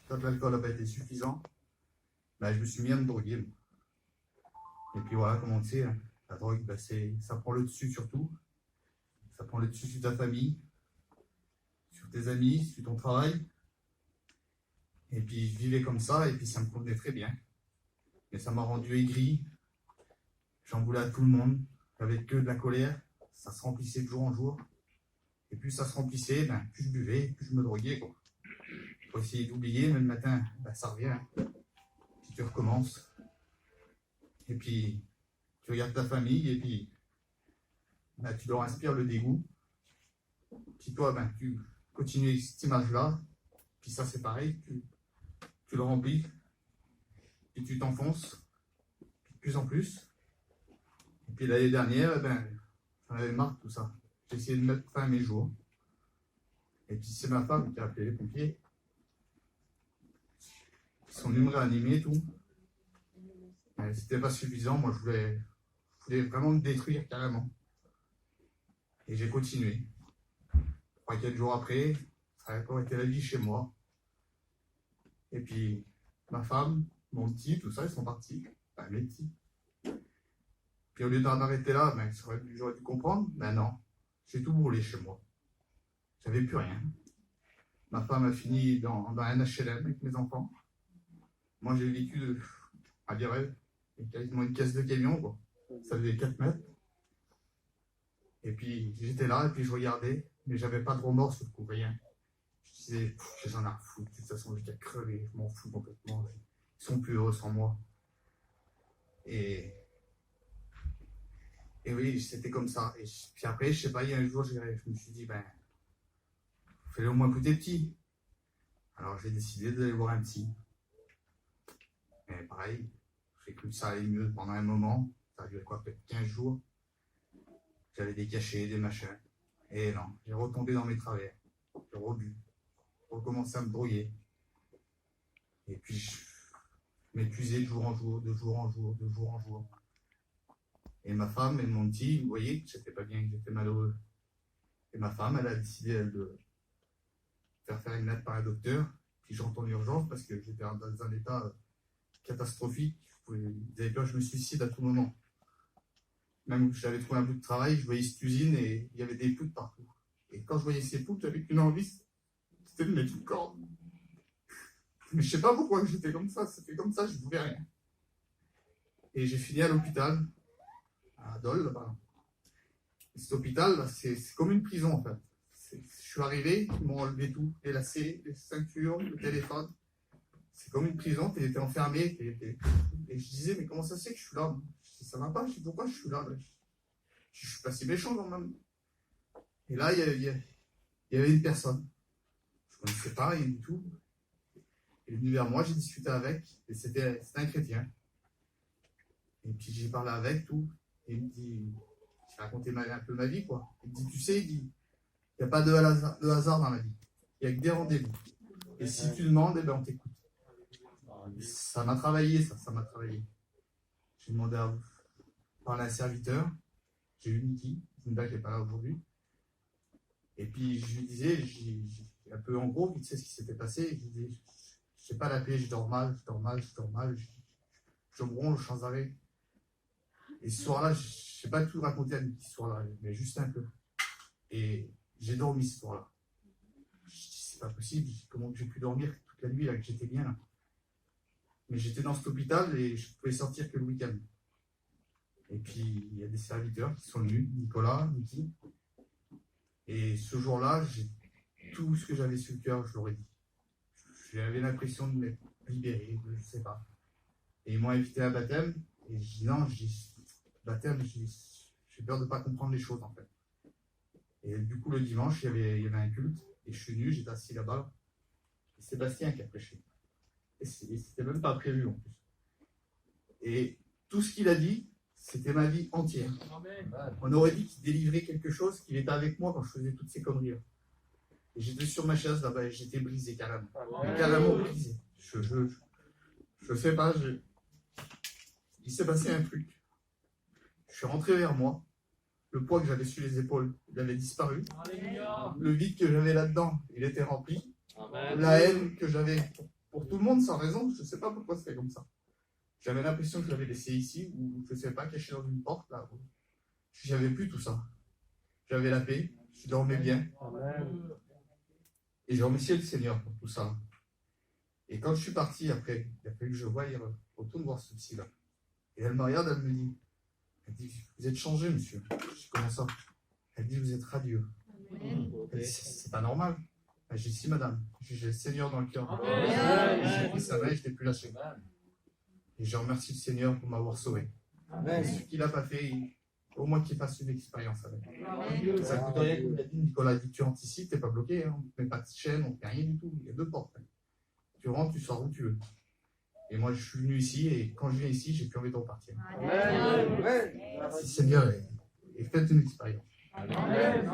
quand l'alcool n'a pas été suffisant, ben, je me suis mis à me droguer. Moi. Et puis voilà, comme on le sait, hein, la drogue, ben, ça prend le dessus sur tout. Ça prend le dessus sur ta famille, sur tes amis, sur ton travail. Et puis je vivais comme ça, et puis ça me convenait très bien. Mais ça m'a rendu aigri. J'en voulais à tout le monde. J'avais que de la colère. Ça se remplissait de jour en jour. Et plus ça se remplissait, ben, plus je buvais, plus je me droguais. Quoi. Pour essayer d'oublier, mais le matin, ben, ça revient. Puis tu recommences. Et puis tu regardes ta famille, et puis ben, tu leur inspires le dégoût. Puis toi, ben, tu continues avec cette image-là. Puis ça, c'est pareil. Tu le remplis. Puis tu t'enfonces. De plus en plus. Et puis l'année dernière, ben, j'en avais marre de tout ça. J'ai essayé de mettre fin à mes jours. Et puis c'est ma femme qui a appelé les pompiers. Ils sont venus me réanimer et tout. Mais c'était pas suffisant. Moi, je voulais vraiment me détruire carrément. Et j'ai continué. 3-4 jours après, ça a encore été la vie chez moi. Et puis ma femme, mon petit, tout ça, ils sont partis. Enfin, mes petits. Puis au lieu d'en arrêter là, ben, j'aurais dû comprendre. Ben non, j'ai tout brûlé chez moi. J'avais plus rien. Ma femme a fini dans un HLM avec mes enfants. Moi, j'ai vécu, à dire, quasiment une caisse de camion, quoi. Ça faisait 4 mètres. Et puis j'étais là, et puis je regardais, mais j'avais pas de remords sur le coup, rien. Je disais, j'en ai à foutre, de toute façon, j'ai qu'à crever, je m'en fous complètement. Ils sont plus heureux sans moi. Et oui, c'était comme ça. Et puis après, je sais pas, il y a un jour, je me suis dit, ben, fais-le au moins pour tes petits. Alors j'ai décidé d'aller voir un psy. Mais pareil, j'ai cru que ça allait mieux pendant un moment. Ça a duré quoi, peut-être 15 jours. J'avais des cachets, des machins. Et non, j'ai retombé dans mes travers. J'ai rebu. Recommencé à me droguer. Et puis je m'épuisais de jour en jour, de jour en jour, de jour en jour. Et ma femme et mon petit, vous voyez que j'étais pas bien, que j'étais malheureux. Et ma femme, elle a décidé, elle, de faire une lettre par un docteur. Puis je rentre en urgence parce que j'étais dans un état catastrophique. Ils avaient peur que je me suicide à tout moment. Même que j'avais trouvé un bout de travail, je voyais cette usine et il y avait des poutres partout. Et quand je voyais ces poutres, j'avais qu'une envie, c'était de mettre une corde. Mais je sais pas pourquoi j'étais comme ça, c'était comme ça, je ne pouvais rien. Et j'ai fini à l'hôpital, à Dole, là-bas. Et cet hôpital, c'est comme une prison en fait. Je suis arrivé, ils m'ont enlevé tout, les lacets, les ceintures, le téléphone. C'est comme une prison, t'es enfermé. Et je disais, mais comment ça se fait que je suis là? Ça va pas, je dis pourquoi je suis là? Je suis pas si méchant quand même. Et là, il y avait une personne. Je ne connaissais pas, rien du tout. Il est venu vers moi, j'ai discuté avec, et c'était un chrétien. Et puis j'ai parlé avec, tout. Et il me dit, j'ai raconté un peu ma vie, quoi. Il me dit, tu sais, il dit, il n'y a pas de hasard dans la vie. Il n'y a que des rendez-vous. Et si tu demandes, eh ben, on t'écoute. Ça m'a travaillé, ça m'a travaillé. J'ai demandé à parler à un serviteur. J'ai eu Niki, Zimba qui n'est pas là aujourd'hui. Et puis je lui disais, un peu en gros, vite fait ce qui s'était passé. Je lui disais, je ne sais pas l'appeler, je dors mal, je me ronge sans arrêt. Et ce soir-là, je ne sais pas tout raconter à Niki ce soir-là, mais juste un peu. Et j'ai dormi ce soir-là. Je dis, c'est pas possible, comment j'ai pu dormir toute la nuit là, que j'étais bien là. Mais j'étais dans cet hôpital et je pouvais sortir que le week-end. Et puis, il y a des serviteurs qui sont venus, Nicolas, Niki. Et ce jour-là, tout ce que j'avais sur le cœur, je leur ai dit. J'avais l'impression de m'être libéré, je ne sais pas. Et ils m'ont invité à baptême. Et je dis non, baptême, j'ai peur de ne pas comprendre les choses en fait. Et du coup, le dimanche, il y avait un culte. Et je suis venu, j'étais assis là-bas. Et Sébastien qui a prêché. Et c'était même pas prévu en plus. Et tout ce qu'il a dit, c'était ma vie entière. On aurait dit qu'il délivrait quelque chose, qu'il était avec moi quand je faisais toutes ces conneries. Et j'étais sur ma chaise là-bas et j'étais brisé carrément. Carrément brisé. Je sais pas, il s'est passé un truc. Je suis rentré vers moi. Le poids que j'avais sur les épaules, il avait disparu. Le vide que j'avais là-dedans, il était rempli. La haine que j'avais pour pour tout le monde sans raison. Je ne sais pas pourquoi c'est comme ça. J'avais l'impression que je l'avais laissé ici, ou je ne sais pas, caché dans une porte, là. J'avais plus tout ça. J'avais la paix, je dormais bien. Et je remerciais le Seigneur pour tout ça. Et quand je suis parti après, il a fallu que je voie, retourne voir ce psy-là. Et elle me regarde, elle me dit, vous êtes changé, monsieur. Je dis, comment ça? Elle dit, vous êtes radieux. Elle dit, c'est pas normal. J'ai dit, si, madame, j'ai le Seigneur dans le cœur. J'ai pris sa main et je ne l'ai plus lâché. Et je remercie le Seigneur pour m'avoir sauvé. Et ce qu'il n'a pas fait, au moins qu'il fasse une expérience avec. Ça coûte rien, comme l'a dit Nicolas, dit, tu anticipes, tu n'es pas bloqué, hein. On ne te met pas de chaîne, on ne fait rien du tout. Il y a 2 portes. Hein. Tu rentres, tu sors où tu veux. Et moi, je suis venu ici, et quand je viens ici, j'ai plus envie de repartir. Merci Seigneur, et faites une expérience. Amen.